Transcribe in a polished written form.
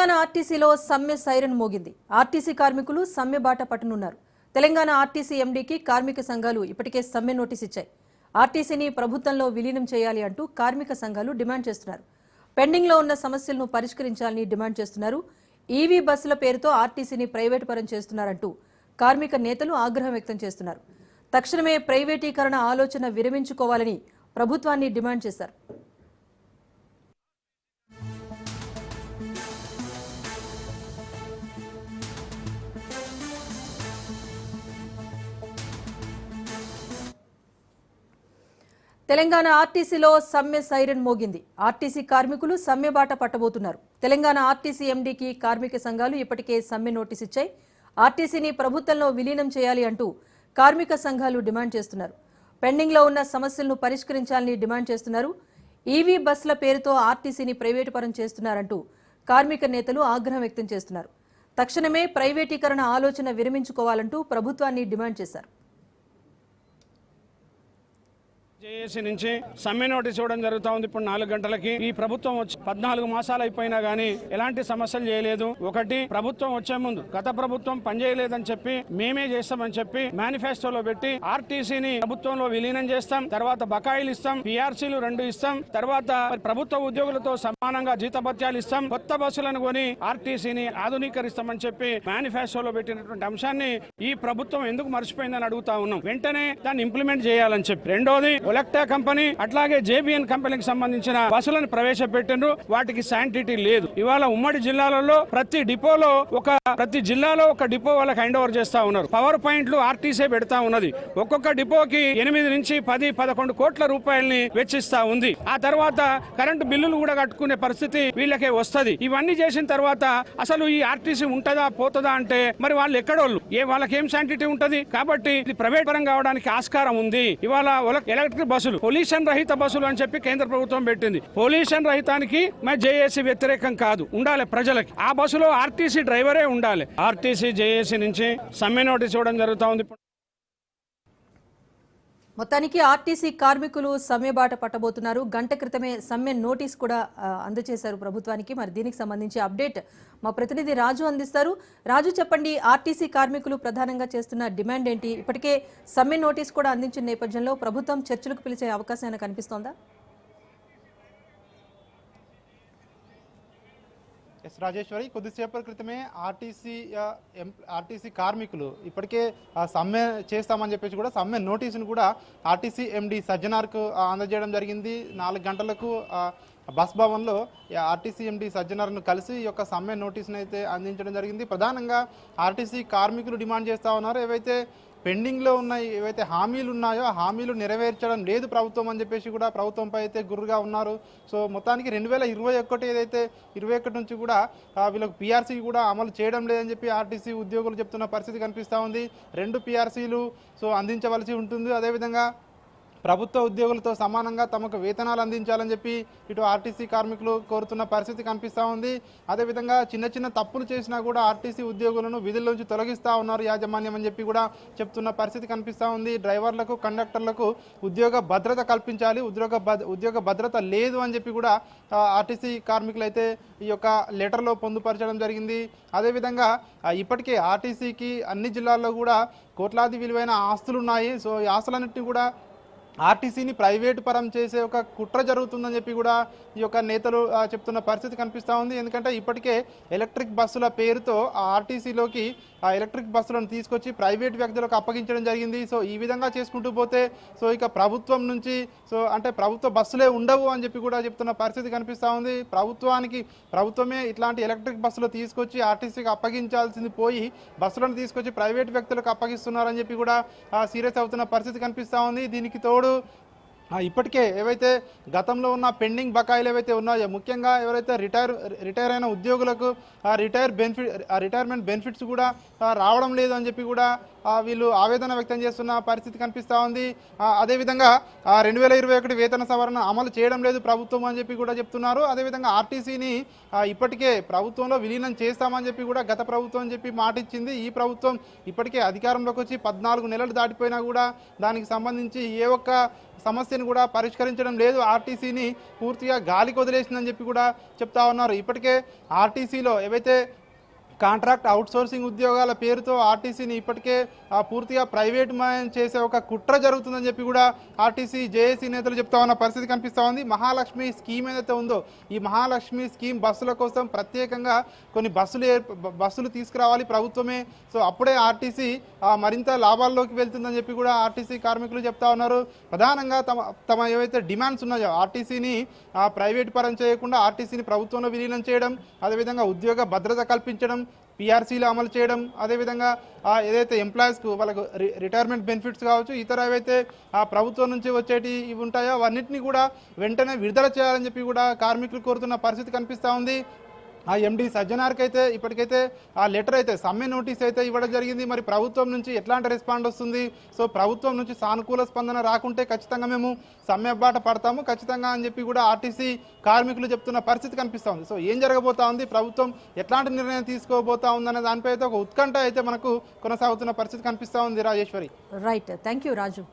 తెలంగాణ ఆర్టీసీలో సమ్మె సైరన్ మోగింది. ఆర్టీసీ కార్మికులు సమ్మె బాట పట్టనున్నారు. తెలంగాణ ఆర్టీసీ ఎండీకి కార్మిక సంఘాలు ఇప్పటికే సమ్మె నోటీస్ ఇచ్చాయి. ఆర్టీసీని ప్రభుత్వంలో విలీనం చేయాలి అంటూ కార్మిక సంఘాలు డిమాండ్ చేస్తున్నారు. పెండింగ్లో ఉన్న సమస్యలను పరిష్కరించాలని డిమాండ్ చేస్తున్నారు. ఈవీ బస్సుల పేరుతో ఆర్టీసీని ప్రైవేటు పరం చేస్తున్నారంటూ కార్మిక నేతలు ఆగ్రహం వ్యక్తం చేస్తున్నారు. తక్షణమే ప్రైవేటీకరణ ఆలోచన విరమించుకోవాలని ప్రభుత్వాన్ని డిమాండ్ చేశారు. తెలంగాణ ఆర్టీసీలో సమ్మె సైరన్ మోగింది. ఆర్టీసీ కార్మికులు సమ్మె బాట పట్టబోతున్నారు. తెలంగాణ ఆర్టీసీ ఎండీకి కార్మిక సంఘాలు ఇప్పటికే సమ్మె నోటీస్ ఇచ్చాయి. ఆర్టీసీని ప్రభుత్వంలో విలీనం చేయాలి అంటూ కార్మిక సంఘాలు డిమాండ్ చేస్తున్నారు. పెండింగ్లో ఉన్న సమస్యలను పరిష్కరించాలని డిమాండ్ చేస్తున్నారు. ఈవీ బస్సుల పేరుతో ఆర్టీసీని ప్రైవేటు పరం చేస్తున్నారంటూ కార్మిక నేతలు ఆగ్రహం వ్యక్తం చేస్తున్నారు. తక్షణమే ప్రైవేటీకరణ ఆలోచన విరమించుకోవాలంటూ ప్రభుత్వాన్ని డిమాండ్ చేశారు. జేఏసీ నుంచి సమ్మె నోటీస్ ఇవ్వడం జరుగుతూ ఉంది. ఇప్పుడు 4 గంటలకి ఈ ప్రభుత్వం వచ్చి 14 మాసాలు అయిపోయినా గానీ ఎలాంటి సమస్యలు చేయలేదు. ఒకటి, ప్రభుత్వం వచ్చే ముందు గత ప్రభుత్వం పనిచేయలేదని చెప్పి మేమే చేస్తామని చెప్పి మేనిఫెస్టోలో పెట్టి ఆర్టీసీని ప్రభుత్వంలో విలీనం చేస్తాం, తర్వాత బకాయిలు ఇస్తాం, పిఆర్సీలు 2 ఇస్తాం, తర్వాత ప్రభుత్వ ఉద్యోగులతో సమానంగా జీతభత్యాలు ఇస్తాం, కొత్త బస్సులను కొని ఆర్టీసీని ఆధునీకరిస్తామని చెప్పి మేనిఫెస్టోలో పెట్టినటువంటి అంశాన్ని ఈ ప్రభుత్వం ఎందుకు మర్చిపోయిందని అడుగుతా ఉన్నాం. వెంటనే దాన్ని ఇంప్లిమెంట్ చేయాలని చెప్పి. రెండోది, ఒలెక్టా కంపెనీ అట్లాగే జేబీఎన్ కంపెనీకి సంబంధించిన బస్సులను ప్రవేశపెట్టిండ్రు. వాటికి శాంటిటీ లేదు. ఇవాళ ఉమ్మడి జిల్లాలలో ప్రతి జిల్లాలో ఒక డిపో వాళ్ళకి హ్యాండ్ ఓవర్ చేస్తా ఉన్నారు. పవర్ పాయింట్లు ఆర్టీసీ పెడతా ఉన్నది. ఒక్కొక్క డిపోకి 8 నుంచి 10-11 కోట్ల రూపాయలని వెచ్చిస్తా ఉంది. ఆ తర్వాత కరెంటు బిల్లులు కూడా కట్టుకునే పరిస్థితి వీళ్ళకే వస్తది. ఇవన్నీ చేసిన తర్వాత అసలు ఈ ఆర్టీసీ ఉంటదా పోతుందా అంటే మరి వాళ్ళు ఎక్కడోళ్ళు, వాళ్ళకేం శాంటిటీ ఉంటది? కాబట్టి ఇది ప్రైవేట్ పరం కావడానికి ఆస్కారం ఉంది. ఇవాళ ఎలక్ట్రిక్ బస్సులు పొల్యూషన్ రహిత బస్సులు అని చెప్పి కేంద్ర ప్రభుత్వం పెట్టింది. పొల్యూషన్ రహితానికి జేఏసీ వ్యతిరేకం కాదు, ఉండాలి ప్రజలకి. ఆ బస్సులో ఆర్టీసీ డ్రైవరే ఉండాలి. ఆర్టీసీ జేఏసీ నుంచి సమ్మె నోటీస్ ఇవ్వడం జరుగుతూ ఉంది. మొత్తానికి ఆర్టీసీ కార్మికులు సమ్మె బాట పట్టబోతున్నారు. గంట క్రితమే సమ్మె నోటీస్ కూడా అందజేశారు ప్రభుత్వానికి. మరి దీనికి సంబంధించి అప్డేట్ మా ప్రతినిధి రాజు అందిస్తారు. రాజు, చెప్పండి, ఆర్టీసీ కార్మికులు ప్రధానంగా చేస్తున్న డిమాండ్ ఏంటి? ఇప్పటికే సమ్మె నోటీస్ కూడా అందించిన నేపథ్యంలో ప్రభుత్వం చర్చలకు పిలిచే అవకాశం కనిపిస్తోందా? రాజేశ్వరి, కొద్దిసేపటి క్రితమే ఆర్టీసీ కార్మికులు ఇప్పటికే సమ్మె చేస్తామని చెప్పేసి కూడా సమ్మె నోటీసును కూడా ఆర్టీసీ ఎండీ సజ్జనార్కు అందజేయడం జరిగింది. 4 గంటలకు బస్ భవన్లో ఆర్టీసీ ఎండీ సజ్జనార్ను కలిసి ఈ యొక్క సమ్మె నోటీసును అయితే అందించడం జరిగింది. ప్రధానంగా ఆర్టీసీ కార్మికులు డిమాండ్ చేస్తూ ఉన్నారు. ఏవైతే పెండింగ్లో ఉన్న ఏవైతే హామీలు ఉన్నాయో ఆ హామీలు నెరవేర్చడం లేదు ప్రభుత్వం అని చెప్పేసి కూడా ప్రభుత్వంపై అయితే గుర్రుగా ఉన్నారు. సో మొత్తానికి 2021 ఏదైతే 21 నుంచి కూడా వీళ్ళకి పిఆర్సీ కూడా అమలు చేయడం లేదని చెప్పి ఆర్టీసీ ఉద్యోగులు చెప్తున్న పరిస్థితి కనిపిస్తూ ఉంది. 2 పిఆర్సీలు అందించవలసి ఉంటుంది. అదేవిధంగా ప్రభుత్వ ఉద్యోగులతో సమానంగా తమకు వేతనాలు అందించాలని చెప్పి ఇటు ఆర్టీసీ కార్మికులు కోరుతున్న పరిస్థితి కనిపిస్తూ ఉంది. అదేవిధంగా చిన్న తప్పులు చేసినా కూడా ఆర్టీసీ ఉద్యోగులను విధుల్లోంచి తొలగిస్తూ ఉన్నారు యాజమాన్యం అని చెప్పి కూడా చెప్తున్న పరిస్థితి కనిపిస్తూ ఉంది. డ్రైవర్లకు, కండక్టర్లకు ఉద్యోగ భద్రత కల్పించాలి, ఉద్యోగ భద్రత లేదు అని చెప్పి కూడా ఆర్టీసీ కార్మికులు అయితే ఈ యొక్క లెటర్లో పొందుపరచడం జరిగింది. అదేవిధంగా ఇప్పటికే ఆర్టీసీకి అన్ని జిల్లాల్లో కూడా కోట్లాది విలువైన ఆస్తులు ఉన్నాయి. సో ఈ ఆస్తులన్నింటినీ కూడా ఆర్టీసీని ప్రైవేటు పరం చేసే ఒక కుట్ర జరుగుతుందని చెప్పి కూడా ఈ యొక్క నేతలు చెప్తున్న పరిస్థితి కనిపిస్తూ ఉంది. ఎందుకంటే ఇప్పటికే ఎలక్ట్రిక్ బస్సుల పేరుతో ఆర్టీసీలోకి ఎలక్ట్రిక్ బస్సులను తీసుకొచ్చి ప్రైవేట్ వ్యక్తులకు అప్పగించడం జరిగింది. సో ఈ విధంగా చేసుకుంటూ పోతే ఇక ప్రభుత్వం నుంచి అంటే ప్రభుత్వ బస్సులే ఉండవు అని చెప్పి కూడా చెప్తున్న పరిస్థితి కనిపిస్తూ ఉంది. ప్రభుత్వమే ఇట్లాంటి ఎలక్ట్రిక్ బస్సులు తీసుకొచ్చి ఆర్టీసీకి అప్పగించాల్సింది పోయి బస్సులను తీసుకొచ్చి ప్రైవేట్ వ్యక్తులకు అప్పగిస్తున్నారని చెప్పి కూడా సీరియస్ అవుతున్న పరిస్థితి కనిపిస్తూ ఉంది. దీనికి తోడు ఇప్పటికే ఏవైతే గతంలో ఉన్న పెండింగ్ బకాయిలు ఏవైతే ఉన్నాయో, ముఖ్యంగా ఎవరైతే రిటైర్ అయిన ఉద్యోగులకు రిటైర్మెంట్ బెనిఫిట్స్ కూడా రావడం లేదు అని చెప్పి కూడా వీళ్ళు ఆవేదన వ్యక్తం చేస్తున్న పరిస్థితి కనిపిస్తూ ఉంది. అదేవిధంగా 2021 వేతన సవరణ అమలు చేయడం లేదు ప్రభుత్వం అని చెప్పి కూడా చెప్తున్నారు. అదేవిధంగా ఆర్టీసీని ఇప్పటికే ప్రభుత్వంలో విలీనం చేస్తామని చెప్పి కూడా గత ప్రభుత్వం అని చెప్పి మాట ఇచ్చింది. ఈ ప్రభుత్వం ఇప్పటికే అధికారంలోకి వచ్చి 14 నెలలు దాటిపోయినా కూడా దానికి సంబంధించి ఏ ఒక్క సమస్య సమస్యను కూడా పరిష్కరించడం లేదు, ఆర్టీసీని పూర్తిగా గాలికి వదిలేసిందని చెప్పి కూడా చెప్తా ఉన్నారు. ఇప్పటికే ఆర్టీసీలో ఏవైతే కాంట్రాక్ట్ అవుట్సోర్సింగ్ ఉద్యోగాల పేరుతో ఆర్టీసీని ఇప్పటికే పూర్తిగా ప్రైవేట్ మయం చేసే ఒక కుట్ర జరుగుతుందని చెప్పి కూడా ఆర్టీసీ జేఏసీ నేతలు చెప్తా ఉన్న పరిస్థితి కనిపిస్తూ ఉంది. మహాలక్ష్మి స్కీమ్ ఏదైతే ఉందో ఈ మహాలక్ష్మి స్కీమ్ బస్సుల కోసం ప్రత్యేకంగా కొన్ని బస్సులు తీసుకురావాలి ప్రభుత్వమే, సో అప్పుడే ఆర్టీసీ మరింత లాభాల్లోకి వెళ్తుందని చెప్పి కూడా ఆర్టీసీ కార్మికులు చెప్తా ఉన్నారు. ప్రధానంగా తమ ఏవైతే డిమాండ్స్ ఉన్నాయో ఆర్టీసీని ప్రైవేట్ పరం చేయకుండా ఆర్టీసీని ప్రభుత్వంలో విలీనం చేయడం, అదేవిధంగా ఉద్యోగ భద్రత కల్పించడం, పిఆర్సీలు అమలు చేయడం, అదేవిధంగా ఏదైతే ఎంప్లాయీస్కు వాళ్ళకు రిటైర్మెంట్ బెనిఫిట్స్ కావచ్చు, ఇతర ఏవైతే ప్రభుత్వం నుంచి వచ్చేటి ఇవి ఉంటాయో అవన్నిటిని కూడా వెంటనే విడుదల చేయాలని చెప్పి కూడా కార్మికులు కోరుతున్న పరిస్థితి కనిపిస్తూ ఉంది. ఆ ఎండి సజ్జనార్కి అయితే ఇప్పటికైతే ఆ లెటర్ అయితే సమ్మె నోటీస్ అయితే ఇవ్వడం జరిగింది. మరి ప్రభుత్వం నుంచి ఎట్లాంటి రెస్పాండ్ వస్తుంది, సో ప్రభుత్వం నుంచి సానుకూల స్పందన రాకుంటే ఖచ్చితంగా మేము సమ్మె బాట పడతాము ఖచ్చితంగా అని చెప్పి కూడా ఆర్టీసీ కార్మికులు చెప్తున్న పరిస్థితి కనిపిస్తూ ఉంది. సో ఏం జరగబోతా ఉంది, ప్రభుత్వం ఎట్లాంటి నిర్ణయం తీసుకోబోతా ఉందనే దానిపై అయితే ఒక ఉత్కంఠ అయితే మనకు కొనసాగుతున్న పరిస్థితి కనిపిస్తూ ఉంది. Rajeshwari. Right, thank you Raju.